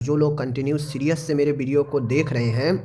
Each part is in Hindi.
जो लोग कंटिन्यू सीरियस से मेरे वीडियो को देख रहे हैं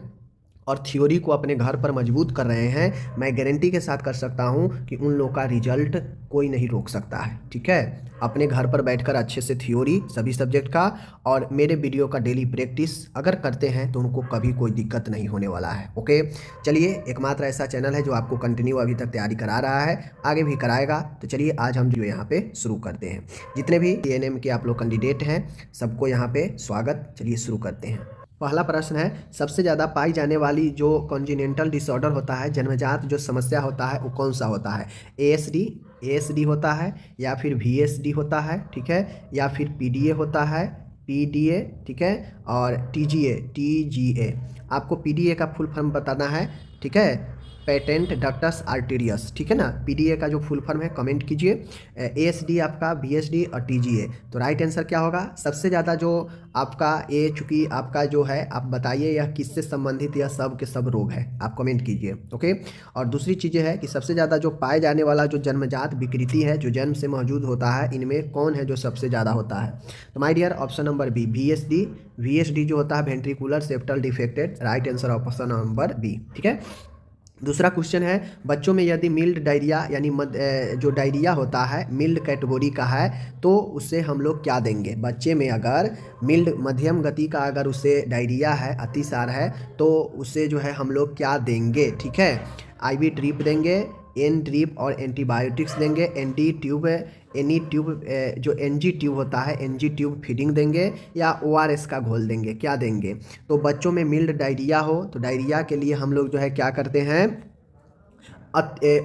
और थ्योरी को अपने घर पर मजबूत कर रहे हैं, मैं गारंटी के साथ कर सकता हूं कि उन लोगों का रिजल्ट कोई नहीं रोक सकता है। ठीक है, अपने घर पर बैठकर अच्छे से थ्योरी सभी सब्जेक्ट का और मेरे वीडियो का डेली प्रैक्टिस अगर करते हैं तो उनको कभी कोई दिक्कत नहीं होने वाला है। ओके, चलिए, एकमात्र ऐसा चैनल है जो आपको कंटिन्यू अभी तक तैयारी करा रहा है, आगे भी कराएगा। तो चलिए आज हम जो यहाँ पे शुरू करते हैं। जितने भी एएनएम के आप लोग कैंडिडेट हैं सबको यहाँ पे स्वागत। चलिए शुरू करते हैं। पहला प्रश्न है, सबसे ज़्यादा पाई जाने वाली जो कॉन्जिनेंटल डिसऑर्डर होता है, जन्मजात जो समस्या होता है, वो कौन सा होता है? एएसडी होता है, या फिर वीएसडी होता है, ठीक है, या फिर पीडीए होता है, पीडीए, ठीक है, और टीजीए। आपको पीडीए का फुल फॉर्म बताना है, ठीक है, पेटेंट डक्टस आर्टेरियस, ठीक है ना। पीडीए का जो फुल फॉर्म है कमेंट कीजिए। एएसडी आपका, बीएसडी और टीजीए। तो राइट आंसर क्या होगा? सबसे ज़्यादा जो आपका ए, चूँकि आपका जो है, आप बताइए यह किससे संबंधित, यह सब के सब रोग है, आप कमेंट कीजिए। ओके, और दूसरी चीज़ें है कि सबसे ज़्यादा जो पाए जाने वाला जो जन्मजात विकृति है, जो जन्म से मौजूद होता है, इनमें कौन है जो सबसे ज़्यादा होता है? तो my dear, option number B, VSD जो होता है ventricular septal defected. Right answer option number B, ठीक है। दूसरा क्वेश्चन है, बच्चों में यदि मिल्ड डायरिया यानी जो डायरिया होता है मिल्ड कैटेगरी का है तो उसे हम लोग क्या देंगे? बच्चे में अगर मिल्ड मध्यम गति का अगर उसे डायरिया है, अतिसार है, तो उसे जो है हम लोग क्या देंगे? ठीक है, आईवी ड्रिप देंगे, एन ड्रिप और एंटीबायोटिक्स देंगे, एनडी ट्यूब, एनी ट्यूब, जो एनजी ट्यूब होता है एनजी ट्यूब फीडिंग देंगे, या ओआरएस का घोल देंगे, क्या देंगे? तो बच्चों में मिल्ड डायरिया हो तो डायरिया के लिए हम लोग जो है क्या करते हैं?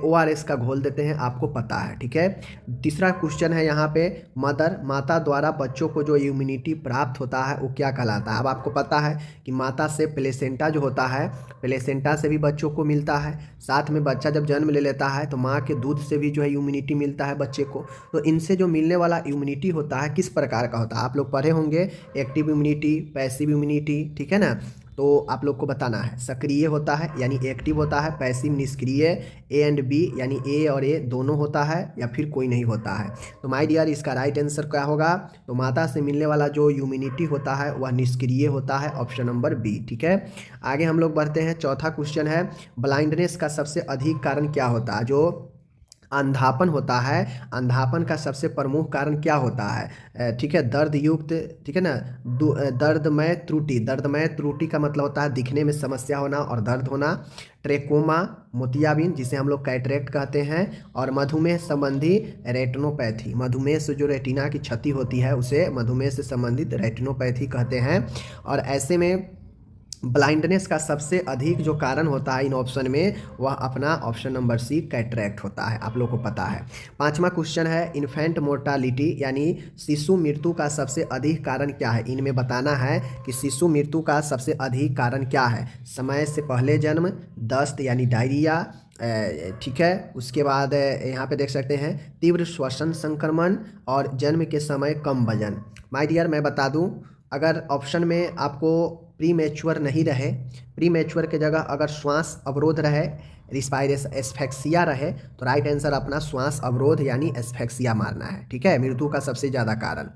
ओआरएस का घोल देते हैं, आपको पता है, ठीक है। तीसरा क्वेश्चन है यहाँ पे, माता द्वारा बच्चों को जो इम्यूनिटी प्राप्त होता है वो क्या कहलाता है? अब आपको पता है कि माता से प्लेसेंटा जो होता है, प्लेसेंटा से भी बच्चों को मिलता है, साथ में बच्चा जब जन्म ले लेता है तो माँ के दूध से भी जो है इम्यूनिटी मिलता है बच्चे को। तो इनसे जो मिलने वाला इम्यूनिटी होता है किस प्रकार का होता है? आप लोग पढ़े होंगे, एक्टिव इम्यूनिटी, पैसिव इम्यूनिटी, ठीक है ना। तो आप लोग को बताना है, सक्रिय होता है यानी एक्टिव होता है, पैसिव निष्क्रिय, ए एंड बी यानी ए और ए दोनों होता है, या फिर कोई नहीं होता है। तो माय डियर, इसका राइट आंसर क्या होगा? तो माता से मिलने वाला जो इम्यूनिटी होता है वह निष्क्रिय होता है, ऑप्शन नंबर बी, ठीक है। आगे हम लोग बढ़ते हैं। चौथा क्वेश्चन है, ब्लाइंडनेस का सबसे अधिक कारण क्या होता है? जो अंधापन होता है, अंधापन का सबसे प्रमुख कारण क्या होता है? ठीक है, दर्द युक्त, ठीक है ना, दर्दमय त्रुटि। दर्दमय त्रुटि का मतलब होता है दिखने में समस्या होना और दर्द होना। ट्रेकोमा, मोतियाबिंद जिसे हम लोग कैटरेक्ट कहते हैं, और मधुमेह संबंधी रेटिनोपैथी। मधुमेह से जो रेटिना की क्षति होती है उसे मधुमेह से संबंधित रेटिनोपैथी कहते हैं। और ऐसे में ब्लाइंडनेस का सबसे अधिक जो कारण होता है इन ऑप्शन में, वह अपना ऑप्शन नंबर सी कैटरेक्ट होता है, आप लोग को पता है। पांचवा क्वेश्चन है, इन्फेंट मोर्टालिटी यानी शिशु मृत्यु का सबसे अधिक कारण क्या है? इनमें बताना है कि शिशु मृत्यु का सबसे अधिक कारण क्या है? समय से पहले जन्म, दस्त यानी डायरिया, ठीक है, उसके बाद यहाँ पे देख सकते हैं तीव्र श्वसन संक्रमण, और जन्म के समय कम वजन। माय डियर, मैं बता दूं, अगर ऑप्शन में आपको प्री मैच्योर नहीं रहे, प्री मैच्योर के जगह अगर श्वास अवरोध रहे, रिस्पायरेशन एस्फेक्सिया रहे, तो राइट आंसर अपना श्वास अवरोध यानी एस्फेक्सिया मारना है, ठीक है, मृत्यु का सबसे ज़्यादा कारण।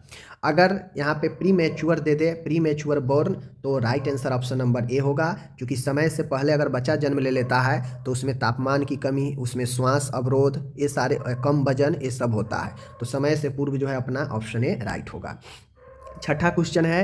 अगर यहाँ पे प्री मैच्योर दे दे, प्री मैच्योर बोर्न, तो right answer option number A होगा, क्योंकि समय से पहले अगर बच्चा जन्म ले लेता है तो उसमें तापमान की कमी, उसमें श्वास अवरोध, ये सारे, कम वजन, ये सब होता है। तो समय से पूर्व जो है अपना ऑप्शन ए राइट होगा। छठा क्वेश्चन है,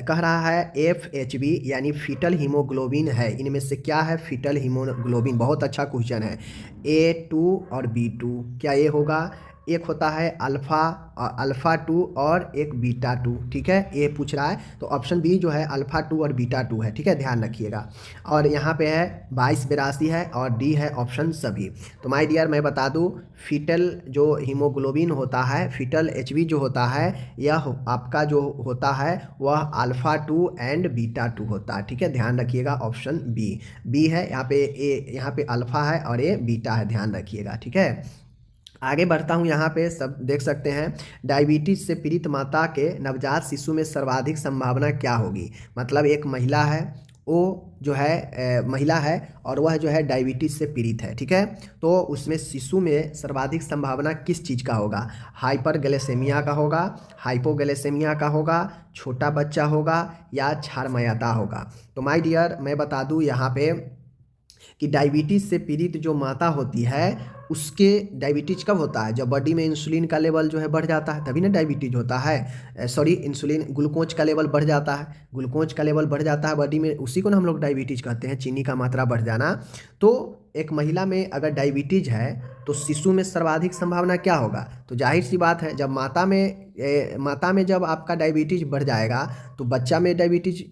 कह रहा है FHB यानी फीटल हीमोग्लोबिन है, इनमें से क्या है फीटल हीमोग्लोबिन? बहुत अच्छा क्वेश्चन है। A2 और B2, क्या ये होगा? एक होता है अल्फ़ा 2 और एक बीटा 2, ठीक है, ये पूछ रहा है। तो ऑप्शन बी जो है अल्फ़ा 2 और बीटा 2 है, ठीक है, ध्यान रखिएगा। और यहाँ पे है 2282 है, और डी है ऑप्शन सभी। तो माय डियर, मैं बता दूँ, फीटल जो हीमोग्लोबिन होता है, फीटल HB जो होता है, यह आपका जो होता है वह अल्फ़ा 2 एंड बीटा 2 होता है, ठीक है, ध्यान रखिएगा, ऑप्शन बी है। यहाँ पे यहाँ पे अल्फ़ा है और ये बीटा है, ध्यान रखिएगा, ठीक है। आगे बढ़ता हूँ, यहाँ पे सब देख सकते हैं, डायबिटीज से पीड़ित माता के नवजात शिशु में सर्वाधिक संभावना क्या होगी? मतलब एक महिला है, वो जो है महिला है और वह जो है डायबिटीज़ से पीड़ित है, ठीक है। तो उसमें शिशु में सर्वाधिक संभावना किस चीज़ का होगा? हाइपरग्लाइसेमिया का होगा, हाइपोग्लाइसेमिया का होगा, छोटा बच्चा होगा या क्षारमयता होगा। तो माय डियर, मैं बता दूं यहाँ पे कि डायबिटीज़ से पीड़ित जो माता होती है उसके डायबिटीज़ कब होता है? जब बॉडी में इंसुलिन का लेवल जो है बढ़ जाता है, तभी ना डायबिटीज़ होता है। सॉरी, इंसुलिन, ग्लूकोज का लेवल बढ़ जाता है, ग्लूकोज का लेवल बढ़ जाता है बॉडी में, उसी को ना हम लोग डायबिटीज़ कहते हैं, चीनी का मात्रा बढ़ जाना। तो एक महिला में अगर डायबिटीज़ है तो शिशु में सर्वाधिक संभावना क्या होगा? तो जाहिर सी बात है, जब माता में जब आपका डायबिटीज़ बढ़ जाएगा तो बच्चा में डायबिटीज़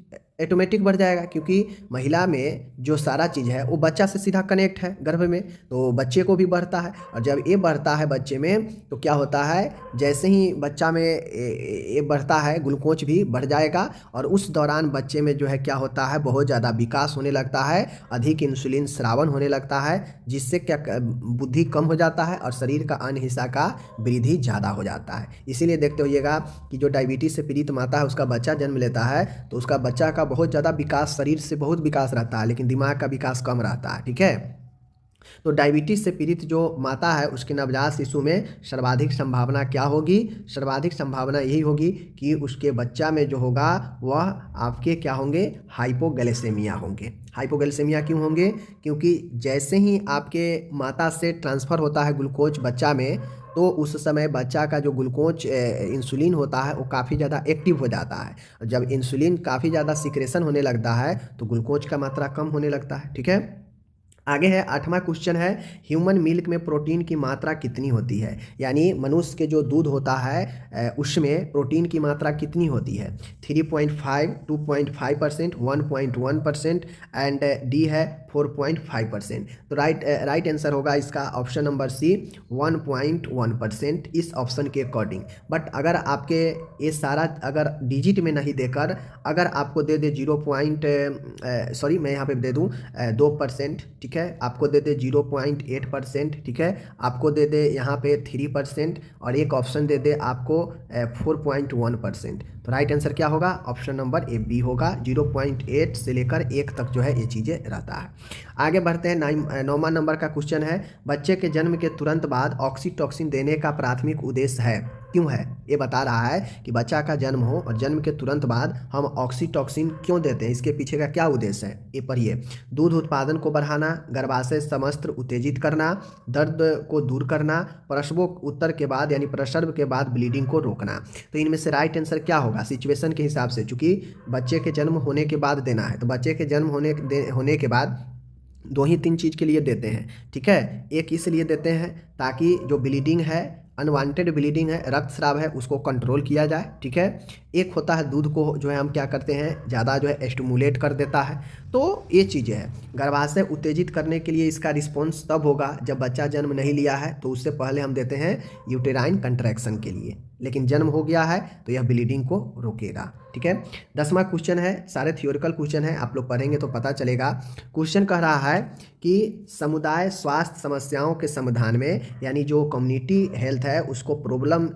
ऑटोमेटिक बढ़ जाएगा, क्योंकि महिला में जो सारा चीज़ है वो बच्चा से सीधा कनेक्ट है गर्भ में, तो बच्चे को भी बढ़ता है। और जब ये बढ़ता है बच्चे में तो क्या होता है, जैसे ही बच्चा में ये बढ़ता है ग्लूकोज भी बढ़ जाएगा और उस दौरान बच्चे में जो है क्या होता है, बहुत ज़्यादा विकास होने लगता है, अधिक इंसुलिन स्रावन होने लगता है, जिससे क्या बुद्धि कम हो जाता है और शरीर का अन्य हिस्सा का वृद्धि ज़्यादा हो जाता है। इसीलिए देखते होइएगा कि जो डायबिटीज़ से पीड़ित माता है उसका बच्चा जन्म लेता है तो उसका बच्चा का बहुत ज़्यादा विकास, शरीर से बहुत विकास रहता है लेकिन दिमाग का विकास कम रहता है, ठीक है। तो डायबिटीज़ से पीड़ित जो माता है उसके नवजात शिशु में सर्वाधिक संभावना क्या होगी? सर्वाधिक संभावना यही होगी कि उसके बच्चा में जो होगा वह आपके क्या होंगे? हाइपोग्लाइसेमिया होंगे। हाइपोग्लाइसेमिया क्यों होंगे? क्योंकि जैसे ही आपके माता से ट्रांसफ़र होता है ग्लूकोज बच्चा में, तो उस समय बच्चा का जो ग्लूकोज इंसुलिन होता है वो काफ़ी ज़्यादा एक्टिव हो जाता है। जब इंसुलिन काफ़ी ज़्यादा सिक्रेशन होने लगता है तो ग्लूकोज का मात्रा कम होने लगता है, ठीक है। आगे है 8वां क्वेश्चन है, ह्यूमन मिल्क में प्रोटीन की मात्रा कितनी होती है? यानी मनुष्य के जो दूध होता है उसमें प्रोटीन की मात्रा कितनी होती है? 3.5, 2.5%, 1.1% एंड डी है 4.5%। तो राइट आंसर होगा इसका ऑप्शन नंबर सी, 1.1% इस ऑप्शन के अकॉर्डिंग। बट अगर आपके ये सारा अगर डिजिट में नहीं देकर अगर आपको दे दे सॉरी मैं यहाँ पे दे दूँ 2%, ठीक है, आपको दे दे 0.8%, ठीक है, आपको दे दे यहाँ पे 3% और एक ऑप्शन दे दे आपको 4.1%, तो राइट आंसर क्या होगा? ऑप्शन नंबर ए बी होगा। 0.8 से लेकर 1 तक जो है ये चीज़ें रहता है। आगे बढ़ते हैं, 9वां नंबर का क्वेश्चन है, बच्चे के जन्म के तुरंत बाद ऑक्सीटोसिन देने का प्राथमिक उद्देश्य है, क्यों है? ये बता रहा है कि बच्चा का जन्म हो और जन्म के तुरंत बाद हम ऑक्सीटोसिन क्यों देते हैं, इसके पीछे का क्या उद्देश्य है? ये पढ़िए। दूध उत्पादन को बढ़ाना, गर्भाशय समस्त्र उत्तेजित करना, दर्द को दूर करना, प्रसवोत्तर के बाद यानी प्रसव के बाद ब्लीडिंग को रोकना। तो इनमें से राइट आंसर क्या होगा सिचुएशन के हिसाब से? चूँकि बच्चे के जन्म होने के बाद देना है, तो बच्चे के जन्म होने के बाद 2 ही 3 चीज़ के लिए देते हैं, ठीक है। एक इसलिए देते हैं ताकि जो ब्लीडिंग है, अनवांटेड ब्लीडिंग है, रक्तस्राव है, उसको कंट्रोल किया जाए, ठीक है। एक होता है दूध को जो है हम क्या करते हैं, ज़्यादा जो है स्टिमुलेट कर देता है। तो ये चीज़ें हैं। गर्भाशय उत्तेजित करने के लिए इसका रिस्पॉन्स तब होगा जब बच्चा जन्म नहीं लिया है, तो उससे पहले हम देते हैं यूटेराइन कंट्रैक्शन के लिए, लेकिन जन्म हो गया है तो यह ब्लीडिंग को रोकेगा, ठीक है। 10वां क्वेश्चन है, सारे थियोरिकल क्वेश्चन है, आप लोग पढ़ेंगे तो पता चलेगा। क्वेश्चन कह रहा है कि समुदाय स्वास्थ्य समस्याओं के समाधान में, यानी जो कम्युनिटी हेल्थ है उसको प्रॉब्लम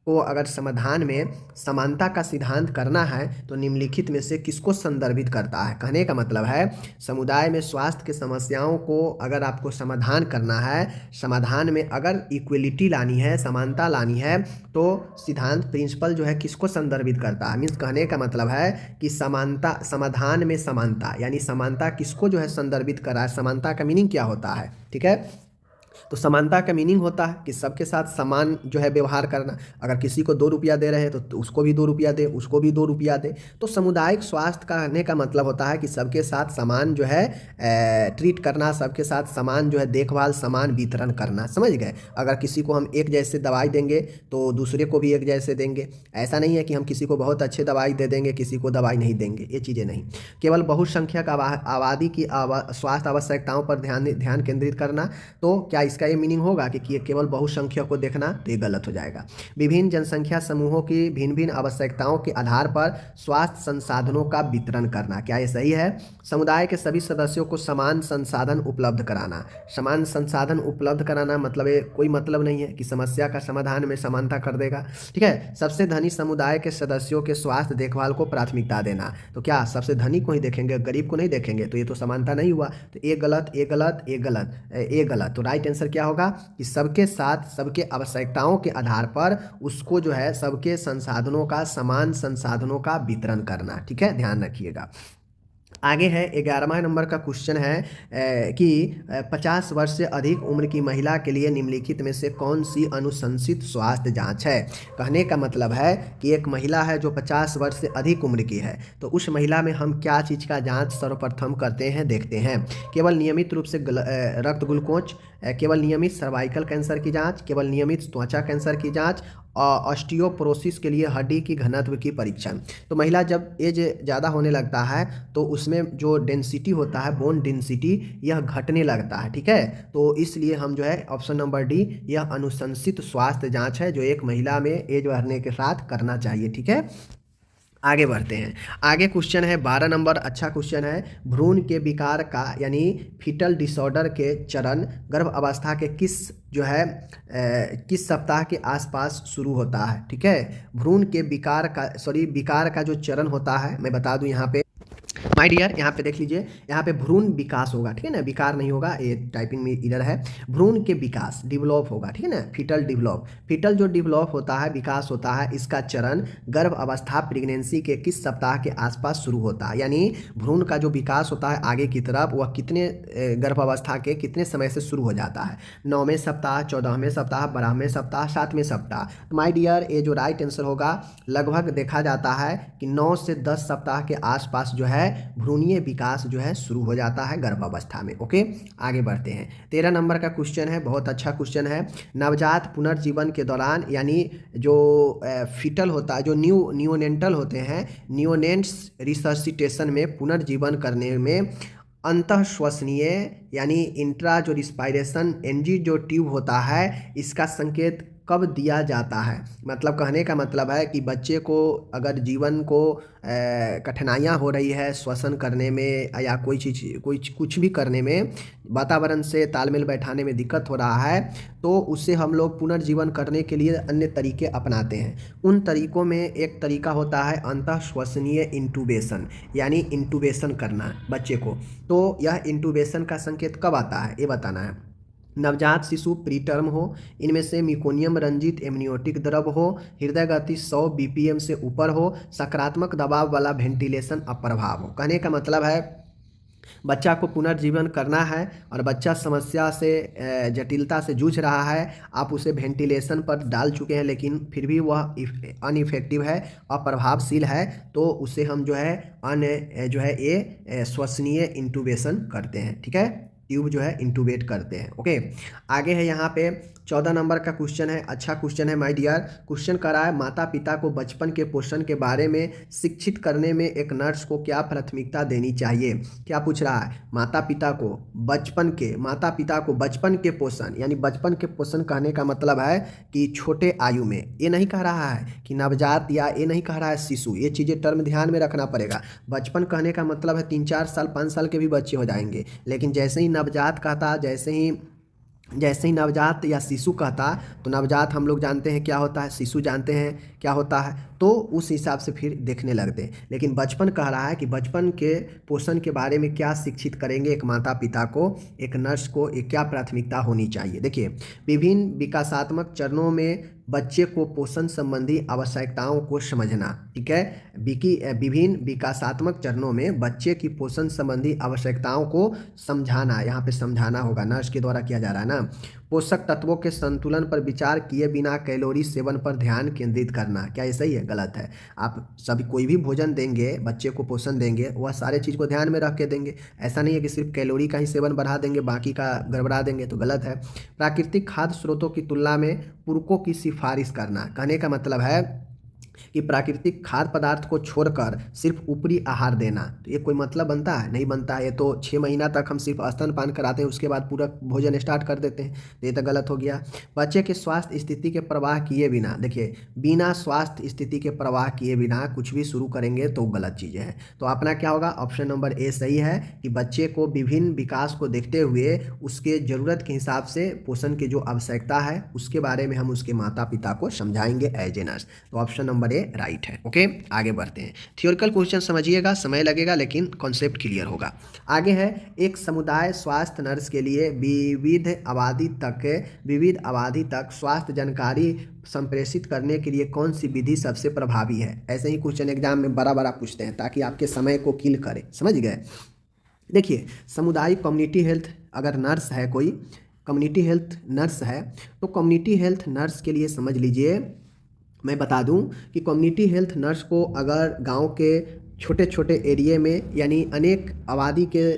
को अगर समाधान में समानता का सिद्धांत करना है तो निम्नलिखित में से किसको संदर्भित करता है? कहने का मतलब है समुदाय में स्वास्थ्य के समस्याओं को अगर आपको समाधान करना है, समाधान में अगर इक्वलिटी लानी है, समानता लानी है, तो सिद्धांत प्रिंसिपल जो है किसको संदर्भित करता है? मीन्स कहने का मतलब है कि समानता, समाधान में समानता, यानी समानता किसको जो है संदर्भित कर रहा है? समानता का मीनिंग क्या होता है, ठीक है। तो समानता का मीनिंग होता है कि सबके साथ समान जो है व्यवहार करना। अगर किसी को 2 रुपया दे रहे हैं तो उसको भी 2 रुपया दे, उसको भी 2 रुपया दे। तो सामुदायिक स्वास्थ्य कहने का मतलब होता है कि सबके साथ समान जो है ट्रीट करना, सबके साथ समान जो है देखभाल, समान वितरण करना, समझ गए। अगर किसी को हम एक जैसे दवाई देंगे तो दूसरे को भी एक जैसे देंगे। ऐसा नहीं है कि हम किसी को बहुत अच्छे दवाई दे देंगे, किसी को दवाई नहीं देंगे, ये चीज़ें नहीं। केवल बहुसंख्यक आबादी की स्वास्थ्य आवश्यकताओं पर ध्यान केंद्रित करना। तो क्या इसका ये मीनिंग होगा कि केवल बहुसंख्यक को देखना, तो ये गलत हो जाएगा। विभिन्न जनसंख्या समूहों की भिन्न भिन्न आवश्यकताओं के आधार पर स्वास्थ्य संसाधनों का वितरण करना, क्या ये सही है? समुदाय के सभी सदस्यों को समान संसाधन उपलब्ध कराना। समान संसाधन उपलब्ध कराना मतलब ये कोई मतलब नहीं है कि समस्या का समाधान में समानता कर देगा, ठीक है। सबसे धनी समुदाय के सदस्यों के स्वास्थ्य देखभाल को प्राथमिकता देना, तो क्या सबसे धनी को ही देखेंगे, गरीब को नहीं देखेंगे? तो ये तो समानता नहीं हुआ। तो ये गलत, ये गलत, ये गलत, ये गलत। तो राइट आंसर क्या होगा कि सबके साथ सबके आवश्यकताओं के आधार पर उसको जो है सबके संसाधनों का, समान संसाधनों का वितरण करना, ठीक है, ध्यान रखिएगा। आगे है 11वां नंबर का क्वेश्चन है कि 50 वर्ष से अधिक उम्र की महिला के लिए निम्नलिखित में से कौन सी अनुशंसित स्वास्थ्य जांच है? कहने का मतलब है कि एक महिला है जो 50 वर्ष से अधिक उम्र की है, तो उस महिला में हम क्या चीज़ का जांच सर्वप्रथम करते हैं, देखते हैं। केवल नियमित रूप से रक्त ग्लूकोज, केवल नियमित सर्वाइकल कैंसर की जांच, केवल नियमित त्वचा कैंसर की जांच, ऑस्टियोपोरोसिस के लिए हड्डी की घनत्व की परीक्षण। तो महिला जब एज ज़्यादा होने लगता है तो उसमें जो डेंसिटी होता है, बोन डेंसिटी, यह घटने लगता है, ठीक है। तो इसलिए हम जो है ऑप्शन नंबर डी, यह अनुशंसित स्वास्थ्य जांच है जो एक महिला में एज बढ़ने के साथ करना चाहिए, ठीक है। आगे बढ़ते हैं। आगे क्वेश्चन है 12 नंबर, अच्छा क्वेश्चन है। भ्रूण के विकार का यानी फीटल डिसऑर्डर के चरण गर्भ अवस्था के किस सप्ताह के आसपास शुरू होता है, ठीक है। भ्रूण के विकार का जो चरण होता है, मैं बता दूं यहाँ पे माय डियर, यहाँ पे देख लीजिए, यहाँ पे भ्रूण विकास होगा, ठीक है ना, विकार नहीं होगा, ये टाइपिंग में इधर है। भ्रूण के विकास डिवेलप होगा, ठीक है ना, फीटल डिवेलप। फीटल जो डिवेलप होता है, विकास होता है, इसका चरण गर्भ अवस्था प्रेगनेंसी के किस सप्ताह के आसपास शुरू होता है। यानी भ्रूण का जो विकास होता है आगे की तरफ, वह कितने गर्भ अवस्था के कितने समय से शुरू हो जाता है? 9वें सप्ताह, 14वें सप्ताह, 12वें सप्ताह, 7वें सप्ताह। तो माय डियर, ये जो राइट आंसर होगा, लगभग देखा जाता है कि 9 से 10 सप्ताह के आसपास जो है भ्रूणीय विकास जो है शुरू हो जाता है गर्भावस्था में। ओके, आगे बढ़ते हैं। 13 नंबर का क्वेश्चन है, बहुत अच्छा क्वेश्चन है। नवजात पुनर्जीवन के दौरान यानी जो फीटल होता है, जो नियोनेंटल होते हैं, नियोनेंट्स रिसर्सिटेशन में पुनर्जीवन करने में अंतःश्वसनीय यानी इंट्रा जो रिस्पायरेशन एनजी जो ट्यूब होता है, इसका संकेत कब दिया जाता है? मतलब कहने का मतलब है कि बच्चे को अगर जीवन को कठिनाइयाँ हो रही है श्वसन करने में या कोई चीज़ कुछ भी करने में, वातावरण से तालमेल बैठाने में दिक्कत हो रहा है, तो उससे हम लोग पुनर्जीवन करने के लिए अन्य तरीके अपनाते हैं। उन तरीकों में एक तरीका होता है अंतःश्वसनीय इंटूबेशन, यानी इंटूबेशन करना बच्चे को। तो यह इंटूबेशन का संकेत कब आता है, ये बताना है। नवजात शिशु प्रीटर्म हो, इनमें से मिकोनियम रंजित एमनियोटिक द्रव हो, हृदय गति 100 बीपीएम से ऊपर हो, सकारात्मक दबाव वाला वेंटिलेशन अप्रभाव हो। कहने का मतलब है बच्चा को पुनर्जीवन करना है और बच्चा समस्या से जटिलता से जूझ रहा है, आप उसे वेंटिलेशन पर डाल चुके हैं लेकिन फिर भी वह अनइफेक्टिव है, अप्रभावशील है, तो उसे हम जो है ये श्वसनीय इंटूबेशन करते हैं, ठीक है, ट्यूब जो है इंटूबेट करते हैं। ओके, आगे है यहाँ पे 14 नंबर का क्वेश्चन है, अच्छा क्वेश्चन है माय डियर। क्वेश्चन कर रहा है माता पिता को बचपन के पोषण के बारे में शिक्षित करने में एक नर्स को क्या प्राथमिकता देनी चाहिए? क्या पूछ रहा है? माता पिता को बचपन के पोषण, यानी बचपन के पोषण कहने का मतलब है कि छोटे आयु में, ये नहीं कह रहा है कि नवजात, या ये नहीं कह रहा है शिशु, ये चीज़ें टर्म ध्यान में रखना पड़ेगा। बचपन कहने का मतलब है 3-4 साल 5 साल के भी बच्चे हो जाएंगे, लेकिन जैसे ही नवजात कहता, जैसे ही नवजात या शिशु कहता, तो नवजात हम लोग जानते हैं क्या होता है, शिशु जानते हैं क्या होता है, तो उस हिसाब से फिर देखने लगते हैं। लेकिन बचपन कह रहा है कि बचपन के पोषण के बारे में क्या शिक्षित करेंगे एक माता पिता को, एक नर्स को, एक क्या प्राथमिकता होनी चाहिए। देखिए, विभिन्न विकासात्मक चरणों में बच्चे को पोषण संबंधी आवश्यकताओं को समझना, ठीक है। विभिन्न विकासात्मक चरणों में बच्चे की पोषण संबंधी आवश्यकताओं को समझाना, यहाँ पे समझाना होगा, नर्स के द्वारा किया जा रहा है ना। पोषक तत्वों के संतुलन पर विचार किए बिना कैलोरी सेवन पर ध्यान केंद्रित करना, क्या ये सही है? गलत है। आप सभी कोई भी भोजन देंगे, बच्चे को पोषण देंगे, वह सारे चीज़ को ध्यान में रख के देंगे। ऐसा नहीं है कि सिर्फ कैलोरी का ही सेवन बढ़ा देंगे, बाकी का गड़बड़ा देंगे, तो गलत है। प्राकृतिक खाद्य स्रोतों की तुलना में पूरकों की सिफारिश करना, कहने का मतलब है कि प्राकृतिक खाद्य पदार्थ को छोड़कर सिर्फ ऊपरी आहार देना, तो ये कोई मतलब बनता है? नहीं बनता है। ये तो 6 महीना तक हम सिर्फ स्तनपान कराते हैं, उसके बाद पूरा भोजन स्टार्ट कर देते हैं, तो ये तो गलत हो गया। बच्चे के स्वास्थ्य स्थिति के परवाह किए बिना, देखिए बिना स्वास्थ्य स्थिति के परवाह किए बिना कुछ भी शुरू करेंगे तो गलत चीज़ें हैं। तो अपना क्या होगा, ऑप्शन नंबर ए सही है कि बच्चे को विभिन्न विकास को देखते हुए उसके ज़रूरत के हिसाब से पोषण की जो आवश्यकता है उसके बारे में हम उसके माता पिता को समझाएंगे एज ए नर्स। तो ऑप्शन नंबर ए राइट है। ओके, आगे बढ़ते हैं। थियोरिकल क्वेश्चन समझिएगा, समय लगेगा लेकिन कॉन्सेप्ट क्लियर होगा। आगे है, एक समुदाय स्वास्थ्य नर्स के लिए विविध आबादी तक स्वास्थ्य जानकारी संप्रेषित करने के लिए कौन सी विधि सबसे प्रभावी है? ऐसे ही क्वेश्चन एग्जाम में बड़ा बड़ा पूछते हैं ताकि आपके समय को किल करे, समझ गए। देखिए समुदाय कम्युनिटी हेल्थ, अगर नर्स है कोई कम्युनिटी हेल्थ नर्स है तो कम्युनिटी हेल्थ नर्स के लिए समझ लीजिए, मैं बता दूं कि कम्युनिटी हेल्थ नर्स को अगर गांव के छोटे छोटे एरिया में यानी अनेक आबादी के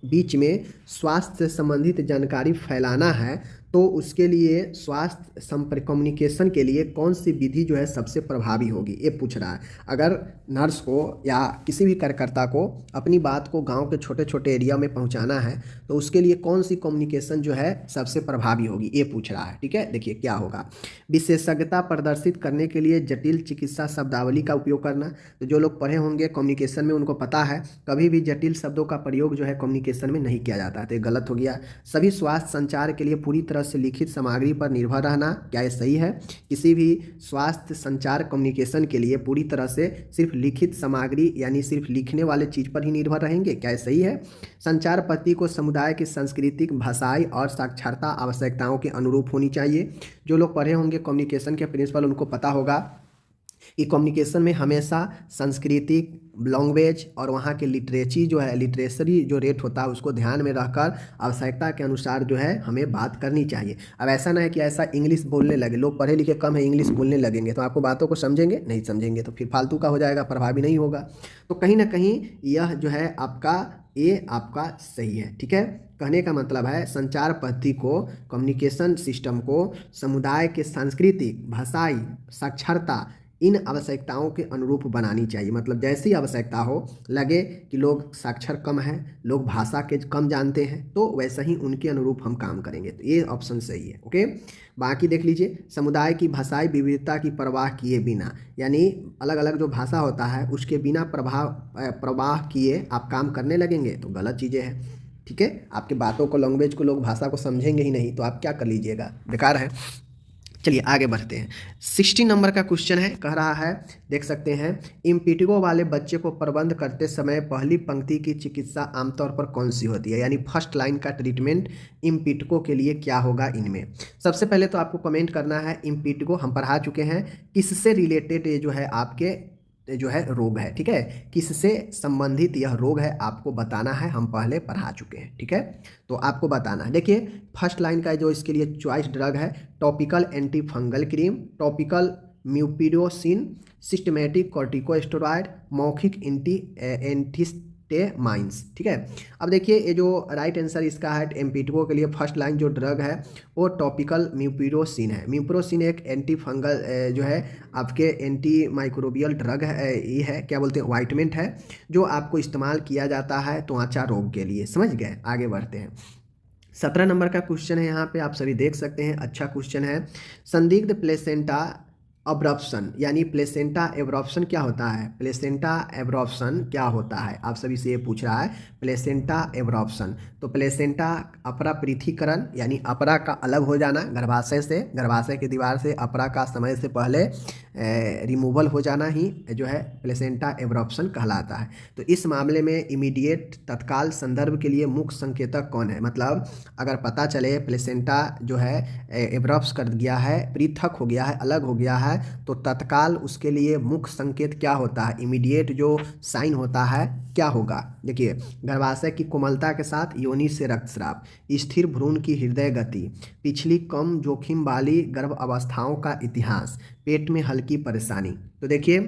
बीच में स्वास्थ्य से संबंधित जानकारी फैलाना है तो उसके लिए स्वास्थ्य संपर्क कम्युनिकेशन के लिए कौन सी विधि जो है सबसे प्रभावी होगी, ये पूछ रहा है। अगर नर्स को या किसी भी कार्यकर्ता को अपनी बात को गांव के छोटे छोटे एरिया में पहुंचाना है तो उसके लिए कौन सी कम्युनिकेशन जो है सबसे प्रभावी होगी, ये पूछ रहा है। ठीक है, देखिए क्या होगा, विशेषज्ञता प्रदर्शित करने के लिए जटिल चिकित्सा शब्दावली का उपयोग करना। तो जो लोग पढ़े होंगे कम्युनिकेशन में उनको पता है कभी भी जटिल शब्दों का प्रयोग जो है कम्युनिकेशन में नहीं किया जाता है, तो ये गलत हो गया। सभी स्वास्थ्य संचार के लिए पूरी तरह से लिखित सामग्री पर निर्भर रहना, क्या ये सही है? किसी भी स्वास्थ्य संचार कम्युनिकेशन के लिए पूरी तरह से सिर्फ लिखित सामग्री यानी सिर्फ लिखने वाले चीज़ पर ही निर्भर रहेंगे, क्या ये सही है? संचार पद्धति को समुदाय की सांस्कृतिक, भाषाई और साक्षरता आवश्यकताओं के अनुरूप होनी चाहिए। जो लोग पढ़े होंगे कम्युनिकेशन के प्रिंसिपल उनको पता होगा कि कम्युनिकेशन में हमेशा सांस्कृतिक, लैंग्वेज और वहाँ के लिटरेचरी जो रेट होता है उसको ध्यान में रखकर आवश्यकता के अनुसार जो है हमें बात करनी चाहिए। अब ऐसा ना है कि ऐसा इंग्लिश बोलने लगे, लोग पढ़े लिखे कम है इंग्लिश बोलने लगेंगे तो आपको बातों को समझेंगे नहीं, समझेंगे तो फिर फालतू का हो जाएगा, प्रभावी नहीं होगा। तो कहीं ना कहीं यह जो है आपका सही है। ठीक है, कहने का मतलब है संचार पद्धति को, कम्युनिकेशन सिस्टम को समुदाय के सांस्कृतिक, भाषाई, साक्षरता इन आवश्यकताओं के अनुरूप बनानी चाहिए। मतलब जैसी आवश्यकता हो, लगे कि लोग साक्षर कम है, लोग भाषा के कम जानते हैं, तो वैसा ही उनके अनुरूप हम काम करेंगे। तो ये ऑप्शन सही है। ओके, बाकी देख लीजिए, समुदाय की भाषाई विविधता की परवाह किए बिना, यानी अलग अलग जो भाषा होता है उसके बिना प्रवाह किए आप काम करने लगेंगे तो गलत चीज़ें हैं। ठीक है, आपके बातों को, लैंग्वेज को, लोग भाषा को समझेंगे ही नहीं तो आप क्या कर लीजिएगा, बेकार है। चलिए आगे बढ़ते हैं। 60 नंबर का क्वेश्चन है, कह रहा है, देख सकते हैं, इम्पिटिगो वाले बच्चे को प्रबंध करते समय पहली पंक्ति की चिकित्सा आमतौर पर कौन सी होती है? यानी फर्स्ट लाइन का ट्रीटमेंट इम्पिटिगो के लिए क्या होगा इनमें? सबसे पहले तो आपको कमेंट करना है, इम्पिटिगो हम पढ़ा चुके हैं, किससे रिलेटेड ये जो है आपके जो है रोग है। ठीक है, किससे संबंधित यह रोग है आपको बताना है, हम पहले पढ़ा चुके हैं। ठीक है, तो आपको बताना है। देखिए फर्स्ट लाइन का जो इसके लिए चॉइस ड्रग है, topical anti fungal cream, topical mupirocin, systematic corticosteroid, मौखिक एंटीस्टेमाइंस। ठीक है, अब देखिए ये जो राइट आंसर इसका है इम्पिटिगो के लिए फर्स्ट लाइन जो ड्रग है वो टॉपिकल म्यूपिरोसिन है। म्यूपिरोसिन एक एंटी फंगल जो है आपके एंटी माइक्रोबियल ड्रग है, ये है क्या बोलते हैं, वाइटमेंट है, जो आपको इस्तेमाल किया जाता है त्वचा रोग के लिए। समझ गए, आगे बढ़ते हैं। 17 नंबर का क्वेश्चन है, यहाँ पे आप सभी देख सकते हैं, अच्छा क्वेश्चन है। संदिग्ध प्लेसेंटा अब्रॉप्शन, यानी प्लेसेंटा एब्रॉप्शन क्या होता है? प्लेसेंटा एब्रॉप्शन क्या होता है, आप सभी से ये पूछ रहा है, प्लेसेंटा एब्रॉप्शन। तो प्लेसेंटा अपरा पृथक्करण, यानी अपरा का अलग हो जाना गर्भाशय से, गर्भाशय की दीवार से अपरा का समय से पहले रिमूवल हो जाना ही जो है प्लेसेंटा एब्रॉप्शन कहलाता है। तो इस मामले में इमीडिएट तत्काल संदर्भ के लिए मुख्य संकेतक कौन है? मतलब अगर पता चले प्लेसेंटा जो है एब्रॉप्स कर गया है, पृथक हो गया है, अलग हो गया है, तो तत्काल उसके लिए मुख्य संकेत क्या होता है, इमीडिएट जो साइन होता है क्या होगा? देखिए, गर्भाशय की कोमलता के साथ योनि से रक्तस्राव, स्थिर भ्रूण की हृदय गति, पिछली कम जोखिम वाली गर्भ अवस्थाओं का इतिहास, पेट में हल्की परेशानी। तो देखिए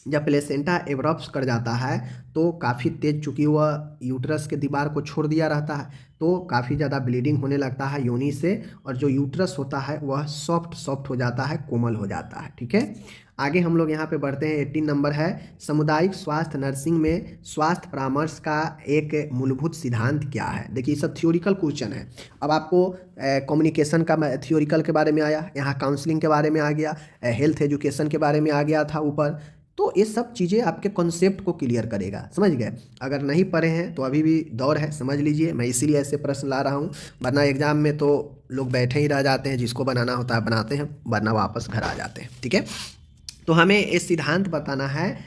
जब प्लेसेंटा एब्रॉप्स कर जाता है तो काफ़ी तेज, चूँकि वह यूट्रस के दीवार को छोड़ दिया रहता है तो काफ़ी ज़्यादा ब्लीडिंग होने लगता है योनि से, और जो यूट्रस होता है वह सॉफ्ट हो जाता है, कोमल हो जाता है। ठीक है, आगे हम लोग यहाँ पे बढ़ते हैं। 18 नंबर है सामुदायिक स्वास्थ्य नर्सिंग में स्वास्थ्य परामर्श का एक मूलभूत सिद्धांत क्या है। देखिए, ये सब थ्योरिकल क्वेश्चन है। अब आपको कम्युनिकेशन का थ्योरिकल के बारे में आया, यहाँ काउंसलिंग के बारे में आ गया, हेल्थ एजुकेशन के बारे में आ गया था ऊपर। तो ये सब चीज़ें आपके कॉन्सेप्ट को क्लियर करेगा, समझ गए। अगर नहीं पढ़े हैं तो अभी भी दौर है, समझ लीजिए। मैं इसीलिए ऐसे प्रश्न ला रहा हूँ, वरना एग्जाम में तो लोग बैठे ही रह जाते हैं, जिसको बनाना होता है बनाते हैं, वरना वापस घर आ जाते हैं। ठीक है, तो हमें ये सिद्धांत बताना है,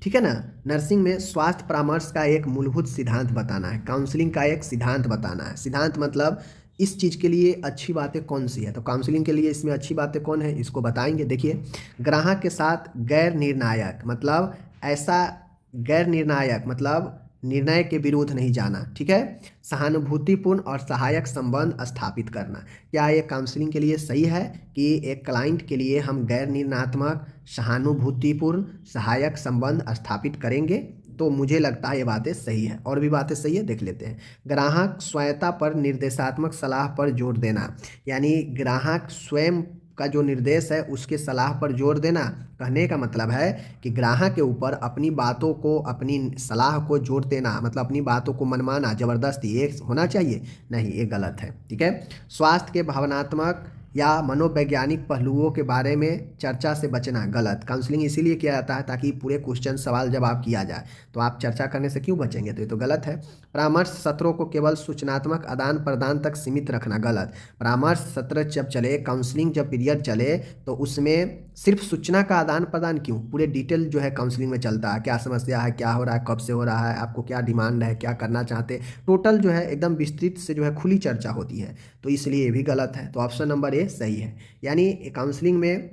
ठीक है ना। नर्सिंग में स्वास्थ्य परामर्श का एक मूलभूत सिद्धांत बताना है, काउंसलिंग का एक सिद्धांत बताना है। सिद्धांत मतलब इस चीज़ के लिए अच्छी बातें कौन सी है, तो काउंसलिंग के लिए इसमें अच्छी बातें कौन है, इसको बताएंगे। देखिए, ग्राहक के साथ गैर निर्णायक मतलब ऐसा, गैर निर्णायक मतलब निर्णय के विरुद्ध नहीं जाना, ठीक है। सहानुभूतिपूर्ण और सहायक संबंध स्थापित करना। क्या ये काउंसलिंग के लिए सही है कि एक क्लाइंट के लिए हम गैर निर्णयात्मक, सहानुभूतिपूर्ण, सहायक संबंध स्थापित करेंगे? तो मुझे लगता है ये बातें सही है। और भी बातें सही है, देख लेते हैं। ग्राहक स्वायत्ता पर निर्देशात्मक सलाह पर जोर देना, यानी ग्राहक स्वयं का जो निर्देश है उसके सलाह पर जोर देना। कहने का मतलब है कि ग्राहक के ऊपर अपनी बातों को, अपनी सलाह को जोर देना, मतलब अपनी बातों को मनमाना, ज़बरदस्ती, ये होना चाहिए नहीं, ये गलत है। ठीक है, स्वास्थ्य के भावनात्मक या मनोवैज्ञानिक पहलुओं के बारे में चर्चा से बचना, गलत। काउंसलिंग इसीलिए किया जाता है ताकि पूरे क्वेश्चन सवाल जवाब किया जाए, तो आप चर्चा करने से क्यों बचेंगे, तो ये तो गलत है। परामर्श सत्रों को केवल सूचनात्मक आदान प्रदान तक सीमित रखना, गलत। परामर्श सत्र जब चले, काउंसलिंग जब पीरियड चले, तो उसमें सिर्फ सूचना का आदान प्रदान क्यों, पूरे डिटेल जो है काउंसलिंग में चलता है। क्या समस्या है, क्या हो रहा है, कब से हो रहा है, आपको क्या डिमांड है, क्या करना चाहते हैं, टोटल जो है एकदम विस्तृत से जो है खुली चर्चा होती है, तो इसलिए ये भी गलत है। तो ऑप्शन नंबर ए सही है। यानी काउंसलिंग में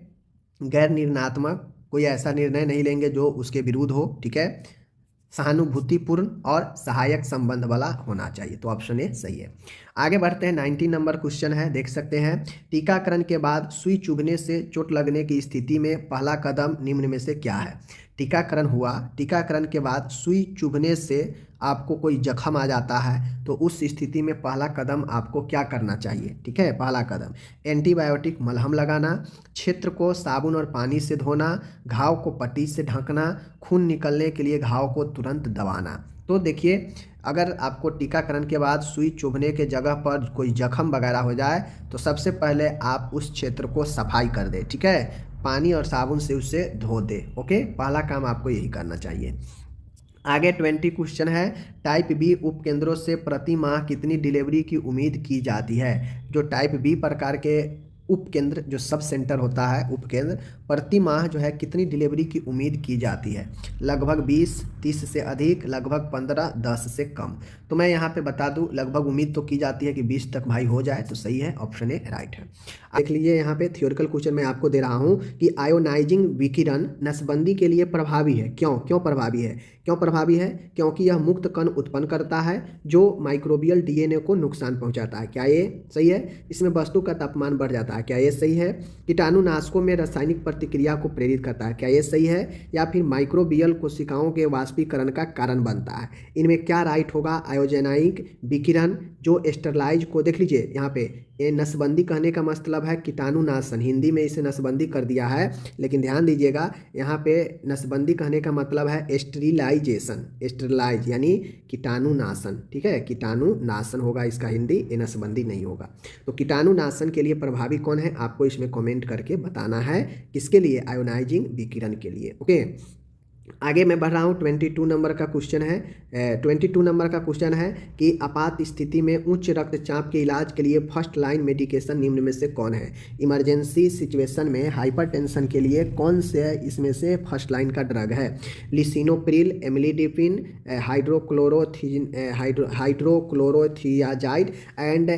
गैर निर्णयात्मक, कोई ऐसा निर्णय नहीं लेंगे जो उसके विरुद्ध हो, ठीक है। सहानुभूतिपूर्ण और सहायक संबंध वाला होना चाहिए, तो ऑप्शन ए सही है। आगे बढ़ते हैं। 19 नंबर क्वेश्चन है, देख सकते हैं। टीकाकरण के बाद सुई चुभने से चोट लगने की स्थिति में पहला कदम निम्न में से क्या है। टीकाकरण हुआ, टीकाकरण के बाद सुई चुभने से आपको कोई जख्म आ जाता है, तो उस स्थिति में पहला कदम आपको क्या करना चाहिए, ठीक है। पहला कदम एंटीबायोटिक मलहम लगाना, क्षेत्र को साबुन और पानी से धोना, घाव को पट्टी से ढकना, खून निकलने के लिए घाव को तुरंत दबाना। तो देखिए, अगर आपको टीकाकरण के बाद सुई चुभने के जगह पर कोई जख्म वगैरह हो जाए, तो सबसे पहले आप उस क्षेत्र को सफाई कर दें, ठीक है, पानी और साबुन से उसे धो दे। ओके, पहला काम आपको यही करना चाहिए। आगे 20 क्वेश्चन है। टाइप बी उपकेंद्रों से प्रति माह कितनी डिलीवरी की उम्मीद की जाती है। जो टाइप बी प्रकार के उपकेंद्र, जो सब सेंटर होता है उपकेंद्र, प्रति माह जो है कितनी डिलीवरी की उम्मीद की जाती है। लगभग 20, 30 से अधिक, लगभग 15, 10 से कम। तो मैं यहाँ पे बता दूँ, लगभग उम्मीद तो की जाती है कि 20 तक भाई हो जाए, तो सही है, ऑप्शन ए राइट है। देख लीजिए, यहाँ पे थ्योरिकल क्वेश्चन मैं आपको दे रहा हूँ कि आयोनाइजिंग विकिरण नसबंदी के लिए प्रभावी है। क्यों प्रभावी है, क्यों प्रभावी है? क्योंकि यह मुक्त कण उत्पन्न करता है जो माइक्रोबियल डीएनए को नुकसान पहुंचाता है। क्या ये सही है? इसमें वस्तु का तापमान बढ़ जाता है। क्या ये सही है? कीटाणुनाशकों में रासायनिक प्रतिक्रिया को प्रेरित करता है। क्या ये सही है? या फिर माइक्रोबियल कोशिकाओं के वाष्पीकरण का कारण बनता है। इनमें क्या राइट होगा? आयोजेनाइक विकिरण जो स्टरलाइज को, देख लीजिए यहाँ पे, ये नसबंदी कहने का मतलब है कीटाणुनाशन, हिंदी में इसे नसबंदी कर दिया है, लेकिन ध्यान दीजिएगा यहाँ पे नसबंदी कहने का मतलब है स्टेरिलाइजेशन, स्टेरिलाइज यानी कीटाणुनाशन, ठीक है, कीटाणुनाशन होगा इसका हिंदी, ये नसबंदी नहीं होगा। तो कीटाणुनाशन के लिए प्रभावी कौन है, आपको इसमें कमेंट करके बताना है, किसके लिए? आयोनाइजिंग विकिरण के लिए। ओके, आगे मैं बढ़ रहा हूँ। 22 नंबर का क्वेश्चन है। 22 नंबर का क्वेश्चन है कि आपात स्थिति में उच्च रक्तचाप के इलाज के लिए फर्स्ट लाइन मेडिकेशन निम्न में से कौन है। इमरजेंसी सिचुएशन में हाइपरटेंशन के लिए कौन से इसमें से फर्स्ट लाइन का ड्रग है। Lisinopril, amlodipine, hydrochlorothiazide and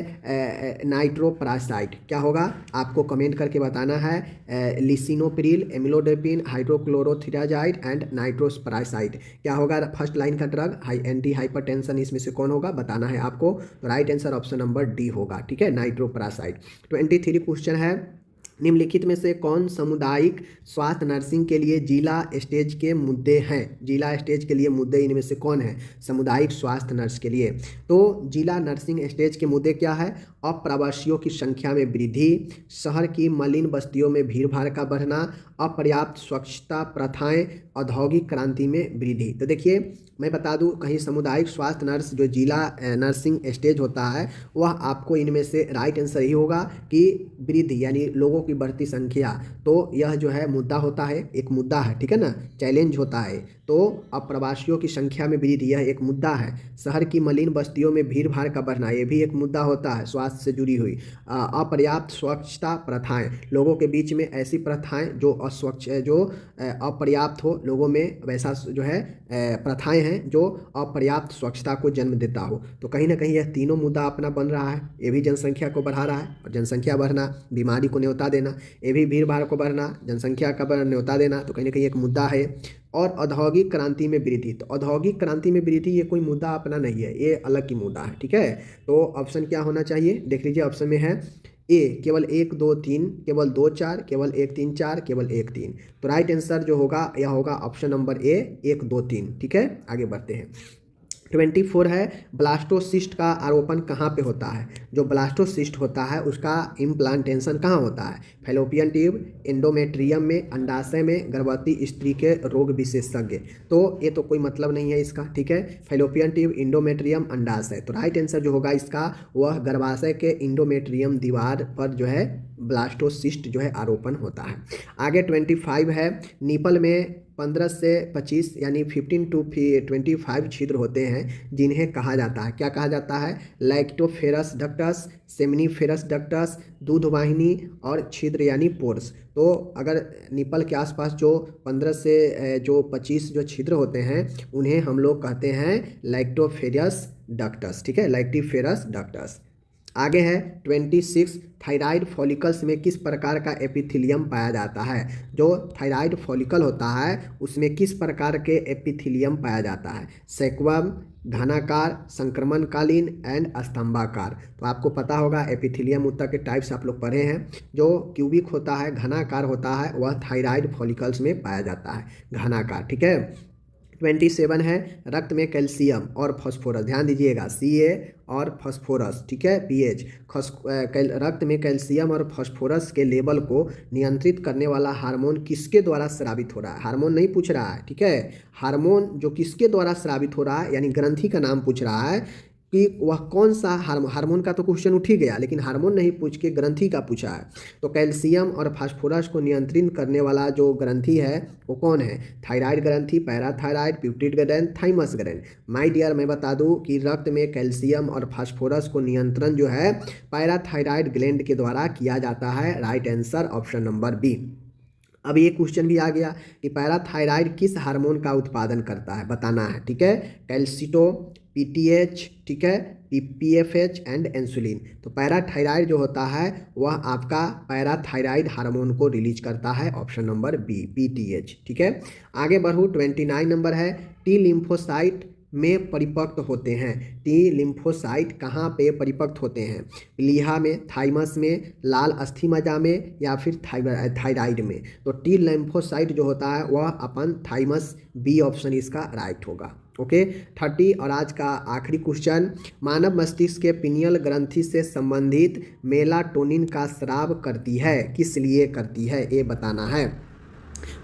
nitroprusside. क्या होगा, आपको कमेंट करके बताना है। Lisinopril, amlodipine, hydrochlorothiazide and nitroprusside. क्या होगा फर्स्ट लाइन का ड्रग? एंटी हाइपरटेंशन, इसमें से कौन होगा बताना है आपको। तो right answer option number D होगा, ठीक है, नाइट्रोप्रासाइड। 23 क्वेश्चन है। निम्नलिखित में से कौन सामुदायिक स्वास्थ्य नर्सिंग के लिए जिला स्टेज के मुद्दे हैं। जिला स्टेज के लिए मुद्दे इनमें से कौन है सामुदायिक स्वास्थ्य नर्स के लिए। तो जिला नर्सिंग स्टेज के मुद्दे क्या है? अप्रवासियों की संख्या में वृद्धि, शहर की मलिन बस्तियों में भीड़ भाड़ का बढ़ना, अपर्याप्त स्वच्छता प्रथाएं, औद्योगिक क्रांति में वृद्धि। तो देखिए मैं बता दूं, कहीं सामुदायिक स्वास्थ्य नर्स जो जिला नर्सिंग स्टेज होता है वह आपको इनमें से राइट आंसर ही होगा कि वृद्धि यानी लोगों की बढ़ती संख्या। तो यह जो है मुद्दा होता है, एक मुद्दा है, ठीक है ना, चैलेंज होता है। तो अप्रवासियों की संख्या में वृद्धि यह एक मुद्दा है। शहर की मलिन बस्तियों में भीड़ भाड़ का बढ़ना ये भी एक मुद्दा होता है, स्वास्थ्य से जुड़ी हुई। अपर्याप्त स्वच्छता प्रथाएं, लोगों के बीच में ऐसी प्रथाएं जो अस्वच्छ जो अपर्याप्त हो, लोगों में वैसा जो है प्रथाएं हैं जो अपर्याप्त स्वच्छता को जन्म देता हो। तो कहीं ना कहीं यह तीनों मुद्दा अपना बन रहा है। ये भी जनसंख्या को बढ़ा रहा है, और जनसंख्या बढ़ना बीमारी को न्योता देना, ये भी भीड़ भाड़ को बढ़ना, जनसंख्या का न्योता देना, तो कहीं ना कहीं एक मुद्दा है। और औद्योगिक क्रांति में वृद्धि, तो औद्योगिक क्रांति में वृद्धि ये कोई मुद्दा अपना नहीं है, ये अलग की मुद्दा है, ठीक है। तो ऑप्शन क्या होना चाहिए, देख लीजिए ऑप्शन में है ए केवल 1 2 3, केवल 2 4, केवल 1 3 4, केवल 1 3। तो राइट आंसर जो होगा यह होगा ऑप्शन नंबर ए 1 2 3, ठीक है। आगे बढ़ते हैं। 24 है ब्लास्टोसिस्ट का आरोपण कहाँ पे होता है। जो ब्लास्टोसिस्ट होता है उसका इम्प्लांटेशन कहाँ होता है, फैलोपियन ट्यूब, एंडोमेट्रियम में, अंडाशय में, गर्भवती स्त्री के रोग विशेषज्ञ। तो ये तो कोई मतलब नहीं है इसका, ठीक है। फैलोपियन ट्यूब, इंडोमेट्रियम, अंडाशय। तो राइट आंसर जो होगा इसका वह गर्भाशय के इंडोमेट्रियम दीवार पर जो है ब्लास्टोसिस्ट जो है आरोपण होता है। आगे 25 है निपल में 15 से 25 यानी 15 to 25 छिद्र होते हैं जिन्हें कहा जाता है, क्या कहा जाता है, लैक्टोफेरस डक्टस, सेमिनिफेरस डक्टस, दूध वाहिनी और छिद्र यानी पोर्स। तो अगर निपल के आसपास जो 15 से जो 25 जो छिद्र होते हैं उन्हें हम लोग कहते हैं लैक्टोफेरस डक्टस, ठीक है, लैक्टोफेरस डक्टस। आगे है 26 थायराइड फॉलिकल्स में किस प्रकार का एपिथेलियम पाया जाता है। जो थायराइड फॉलिकल होता है उसमें किस प्रकार के एपिथेलियम पाया जाता है, सेक्वम, घनाकार, संक्रमणकालीन एंड स्तंभाकार। तो आपको पता होगा एपिथेलियम उत्तर के टाइप्स आप लोग पढ़े हैं। जो क्यूबिक होता है, घनाकार होता है, वह थायराइड फॉलिकल्स में पाया जाता है, घनाकार, ठीक है। 27 है रक्त में कैल्शियम और फास्फोरस, ध्यान दीजिएगा Ca और फास्फोरस, ठीक है, pH। रक्त में कैल्शियम और फास्फोरस के लेवल को नियंत्रित करने वाला हार्मोन किसके द्वारा स्रावित हो रहा है, हार्मोन नहीं पूछ रहा है, ठीक है, हार्मोन जो किसके द्वारा स्रावित हो रहा है यानी ग्रंथि का नाम पूछ रहा है कि वह कौन सा हार्मोन का तो क्वेश्चन उठ ही गया, लेकिन हार्मोन नहीं पूछ के ग्रंथि का पूछा है। तो कैल्शियम और फास्फोरस को नियंत्रित करने वाला जो ग्रंथि है वो कौन है, थायराइड ग्रंथि, पैराथायराइड, प्यूटिड ग्रंथि, थाइमस ग्रंथि। माय डियर मैं बता दूं कि रक्त में कैल्शियम और फास्फोरस को नियंत्रण जो है पैराथायराइड ग्लैंड के द्वारा किया जाता है। Right answer option number B. अब ये क्वेश्चन भी आ गया कि पैराथायराइड किस हार्मोन का उत्पादन करता है, बताना है, ठीक है, कैल्सिटो, पीटीएच, ठीक है, पीएफएच एंड इंसुलिन। तो पैराथायराइड जो होता है वह आपका पैराथायराइड हार्मोन को रिलीज करता है, ऑप्शन नंबर बी पीटीएच, ठीक है। आगे बढ़ूँ 29 नंबर है टी लिम्फोसाइट में परिपक्व होते हैं। टी लिम्फोसाइट कहाँ पे परिपक्व होते हैं, प्लीहा में, थाइमस में, लाल अस्थि मज्जा में या फिर थायराइड में। तो टी लिम्फोसाइट जो होता है वह अपन थाइमस, बी ऑप्शन इसका राइट होगा। ओके 30 और आज का आखिरी क्वेश्चन, मानव मस्तिष्क के पिनियल ग्रंथि से संबंधित मेलाटोनिन का स्राव करती है, किस लिए करती है ये बताना है।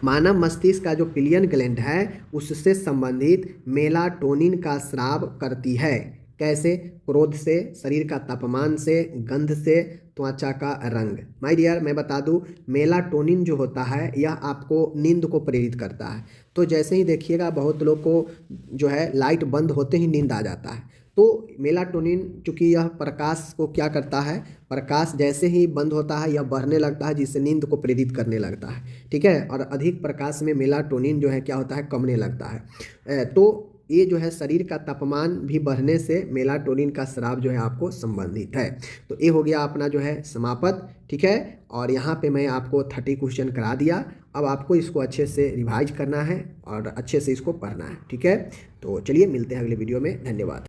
मानव मस्तिष्क का जो पिलियन ग्लैंड है उससे संबंधित मेलाटोनिन का स्राव करती है, कैसे, क्रोध से, शरीर का तापमान से, गंध से, त्वचा का रंग। माय डियर मैं बता दूं मेलाटोनिन जो होता है यह आपको नींद को प्रेरित करता है। तो जैसे ही देखिएगा बहुत लोग को जो है लाइट बंद होते ही नींद आ जाता है। तो मेलाटोनिन चूँकि यह प्रकाश को क्या करता है, प्रकाश जैसे ही बंद होता है यह बढ़ने लगता है जिससे नींद को प्रेरित करने लगता है, ठीक है। और अधिक प्रकाश में मेलाटोनिन जो है क्या होता है, कमने लगता है। तो ये जो है शरीर का तापमान भी बढ़ने से मेलाटोनिन का स्राव जो है आपको संबंधित है। तो ये हो गया अपना जो है समाप्त, ठीक है। और यहाँ पे मैं आपको 30 क्वेश्चन करा दिया। अब आपको इसको अच्छे से रिवाइज करना है और अच्छे से इसको पढ़ना है, ठीक है। तो चलिए मिलते हैं अगले वीडियो में, धन्यवाद।